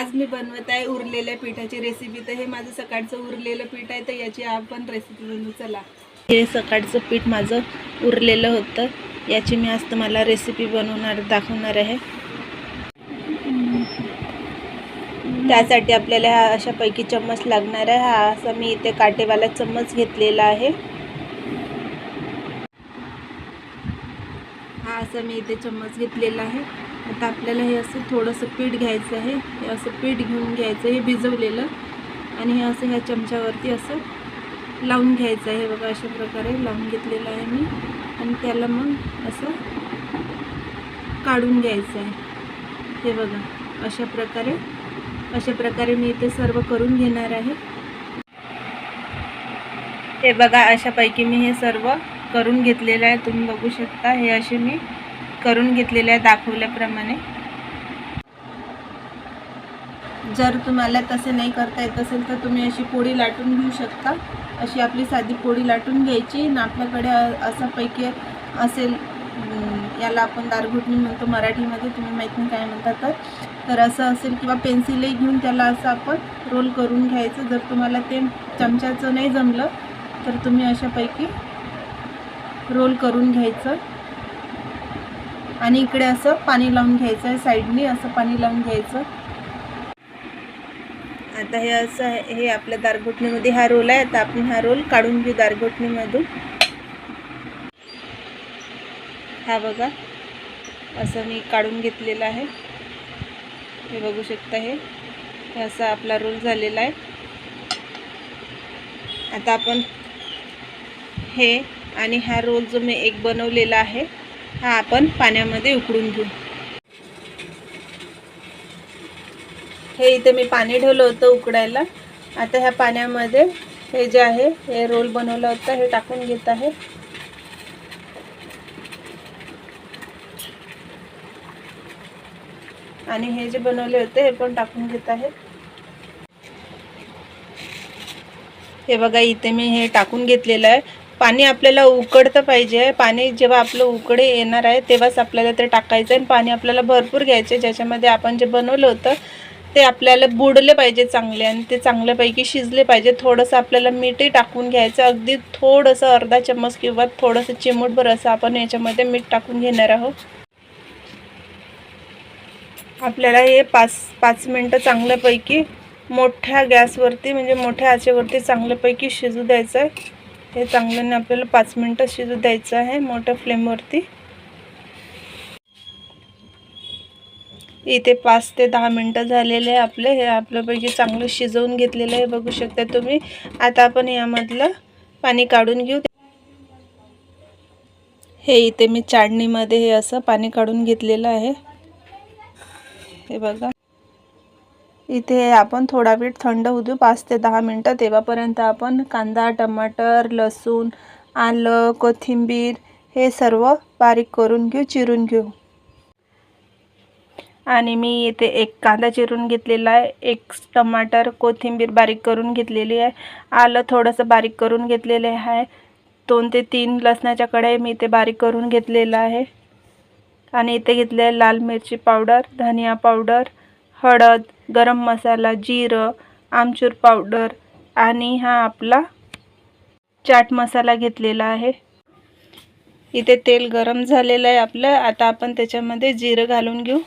आज मी बनवत आहे उरलेल्या पिठाची रेसिपी। तर हे माझं सकाळचं उरलेलं पीठ आहे, तर याची आपण रेसिपी बनवू। चला, हे सकाळचं पीठ माझं उरलेलं होतं, याची मी आज तुम्हाला रेसिपी दाखवणार आहे। त्यासाठी आपल्याला हा अशापैकी चम्मच लागणार आहे। हा असा मी इथे काटेवाला चम्मच घेतलेला आहे। हा असं मी इथे चम्मच घेतलेला आहे। आता आपल्याला हे असं थोडंसं पीठ घ्यायचं आहे। हे असं पीठ घेऊन घ्यायचं, हे भिजवलेलं, आणि हे असं ह्या चमच्यावरती असं लावून घ्यायचं आहे। बघा, अशा प्रकारे लावून घेतलेलं आहे मी, आणि त्याला मग असं काढून घ्यायचं आहे। हे बघा, अशा प्रकारे मी इथे सर्व करून घेणार आहे। हे बघा, अशापैकी मी हे सर्व करून घेतलेलं आहे। तुम्ही बघू शकता, हे असे मी करून घेतलेले आहे दाखवल्याप्रमाणे। जर तुम्हाला तसे नाही करता येत असेल तर तुम्ही अशी पोळी लाटून घेऊ शकता। अशी आपली साधी पोळी लाटून घ्यायची, आणि आपल्याकडे असापैकी असेल, याला आपण दारघोटणी म्हणतो मराठीमध्ये, तुम्ही माहीत नाही काय म्हणतात तर असं असेल, किंवा पेन्सिलही घेऊन त्याला असं आपण रोल करून घ्यायचं। जर तुम्हाला ते चमच्याचं नाही जमलं तर तुम्ही अशापैकी रोल करून घ्यायचं, आणि इकडे असं पाणी लावून घ्यायचं आहे, साईडनी असं पाणी लावून घ्यायचं। आता हे असं आहे, हे आपल्या दारघोटणीमध्ये हा रोल आहे। आता आपण हा रोल काढून घेऊ दारघोटणीमधून। हा बघा, असं मी काढून घेतलेला आहे। हे बघू शकता, हे असा आपला रोल झालेला आहे। आता आपण हे आणि हा रोल जो मी एक बनवलेला आहे, हा आपण पाण्यामध्ये उकळून घेऊ। हे इथे मी पाणी ठेवलं होतं उकडायला। आता ह्या पाण्यामध्ये हे जे आहे, हे रोल बनवलं होतं, हे टाकून घेत आहे। आणि हे जे बनवले होते हे पण टाकून घेत आहे। हे बघा, इथे मी हे टाकून घेतलेलं आहे। पाणी आपल्याला उकळतं पाहिजे। पाणी जेव्हा आपलं उकडे येणार आहे तेव्हाच आपल्याला ते टाकायचं आहे, आणि पाणी आपल्याला भरपूर घ्यायचे, ज्याच्यामध्ये आपण जे बनवलं होतं ते आपल्याला बुडले पाहिजे चांगले, आणि ते चांगल्यापैकी शिजले पाहिजे। थोडंसं आपल्याला मीठही टाकून घ्यायचं, अगदी थोडंसं अर्धा चम्मच किंवा थोडंसं चिमूटभर असं आपण याच्यामध्ये मीठ टाकून घेणार आहोत। आपल्याला हे 5 मिनटं चांगल्यापैकी मोठ्या गॅसवरती, म्हणजे मोठ्या आचेवरती चांगल्यापैकी शिजू द्यायचं आहे। हे चांगल्याने आपल्याला 5 मिनटं शिजू द्यायचं आहे मोठ्या फ्लेमवरती। इथे 5 ते 10 मिनटं झालेले आहे हे आपल्यापैकी चांगलं शिजवून घेतलेलं आहे, बघू शकता तुम्ही। आता आपण यामधलं पाणी काढून घेऊ। हे इथे मी चाळणीमध्ये हे असं पाणी काढून घेतलेलं आहे। हे बघा, इथे आपण थोडा वेळ थंड होऊ देऊ, 5 ते 10 मिनटं। तेव्हापर्यंत आपण कांदा, टमाटर, लसूण, आलं, कोथिंबीर हे सर्व बारीक करून घेऊ, चिरून घेऊ। आणि मी इथे एक कांदा चिरून घेतलेला आहे, एक टमाटर, कोथिंबीर बारीक करून घेतलेली आहे, आलं थोडंसं बारीक करून घेतलेले आहे, 2 ते 3 लसणाच्या कढया मी इथे बारीक करून घेतलेला आहे, आणि इथे घेतले लाल मिरची पावडर, धनिया पावडर, हळद, गरम मसाला, जिरं, आमचूर पावडर, आणि हा आपला चाट मसाला घेतलेला आहे। इथे तेल गरम झालेलं आहे आपलं। आता आपण त्याच्यामध्ये जिरं घालून घेऊ।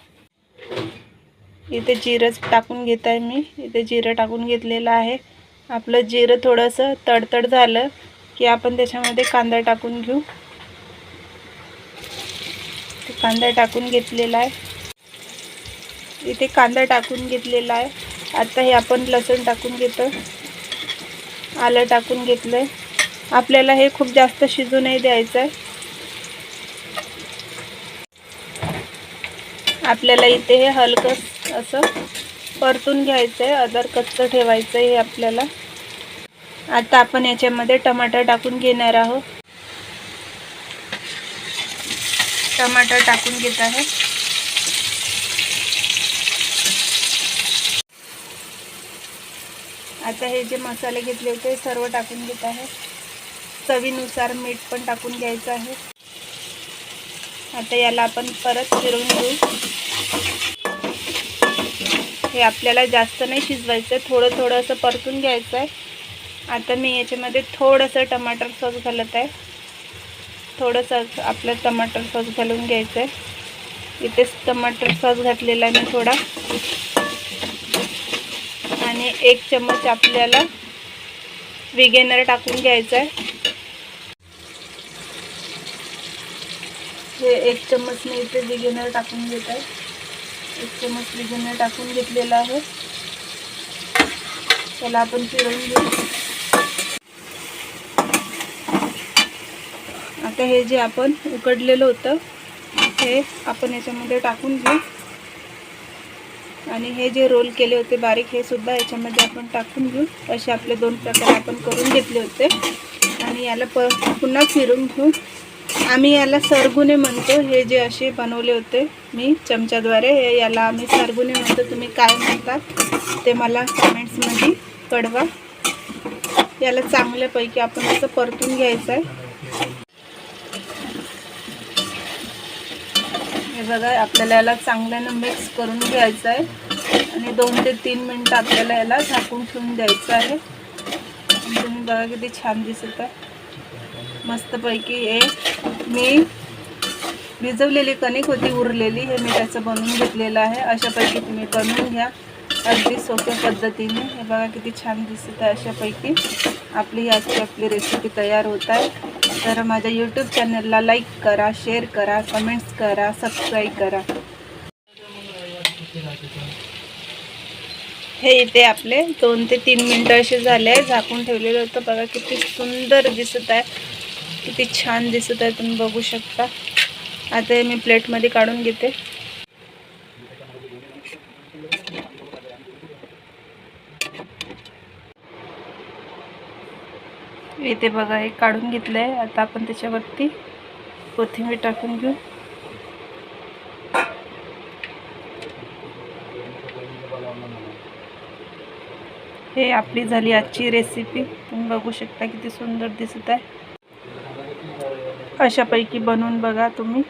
इथे जिरं टाकून घेत आहे मी, इथे जिरं टाकून घेतलेलं आहे। आपलं जिरं थोडंसं तडतड झालं की आपण त्याच्यामध्ये कांदा टाकून घेऊ। कांदा टाकून घेतलेला आहे, इथे कांदा टाकून घेतलेला आहे। आता हे आपण लसूण टाकून घेतो, आलं टाकून घेतलंय। आपल्याला हे खूप जास्त शिजू नाही द्यायचं आहे। आपल्याला इथे हे हलकं असं परतून घ्यायचं आहे, अदर कच्चं ठेवायचं आहे आपल्याला। आता आपण याच्यामध्ये टमाटर टाकून घेणार आहोत। टमाटर टाकून घेत आहे। आता हे जे मसाले घेतले होते सर्व टाकून घेत आहे। चवीनुसार मीठ पण टाकून घ्यायचं आहे। आता याला आपण परत फिरवून घेऊ। हे आपल्याला जास्त नाही शिजवायचं, थोडं थोडं असं परतून घ्यायचं आहे. आता मी याच्यामध्ये थोडंसं टमाटर सॉस घालत आहे. थोडंसं आपलं टमाटर सॉस घालून घ्यायचं आहे. इथेच टमाटर सॉस घातलेला आहे मी थोडा. आणि 1 चम्मच आपल्याला विनेगर टाकून घ्यायचं आहे. हे 1 चम्मच मी इथे विनेगर टाकून घेत आहे. 1 चम्मच विनेगर टाकून घेतलेला आहे. त्याला आपण फिरवून घेऊ. आता हे जे आपण उकडलेलं होतं हे आपण याच्यामध्ये टाकून घेऊ. आणि हे जे रोल केले होते बारीक हे सुद्धा याच्यामध्ये आपण टाकून घेऊ. असे आपले 2 प्रकार आपण करून घेतले होते. आणि याला पुन्हा फिरून घेऊ. आम्ही याला सरगुणे म्हणतो. हे जे असे बनवले होते मी चमच्याद्वारे, हे याला आम्ही सरगुणे म्हणतो. तुम्ही काय म्हणतात ते मला कमेंट्समध्ये कळवा. याला चांगल्यापैकी आपण असं परतून घ्यायचं आहे. हे बघा, आपल्याला याला चांगल्यानं मिक्स करून घ्यायचं आहे. आणि 2 ते 3 मिनटं आपल्याला याला झाकून ठेवून द्यायचं आहे. तुम्ही बघा किती छान दिसत आहे. मस्तपैकी हे मी भिजवलेली कणिक होती उरलेली, हे मी त्याचं बनवून घेतलेलं आहे. अशापैकी तुम्ही बनवून घ्या अगदी सोप्या पद्धतीने. हे बघा किती छान दिसत आहे. अशापैकी आपली रेसिपी तयार होत आहे. तर माझ्या यूट्यूब चॅनलला लाईक करा, शेअर करा, कमेंट्स करा, सबस्क्राईब करा. हे इथे आपले 2 ते 3 मिनटं असे झाले आहे. झाकून ठेवलेलं होतं. बघा किती सुंदर दिसत आहे, किती छान दिसत आहे. तुम्ही बघू शकता. आता हे मी प्लेटमध्ये काढून घेते. इथे बघा हे काढून घेतलं आहे. आता आपण त्याच्यावरती कोथिंबीर टाकून घेऊ. हे आपली झाली आजची रेसिपी. तुम्ही बघू शकता किती सुंदर दिसत आहे. अशापैकी बनवून बघा तुम्ही.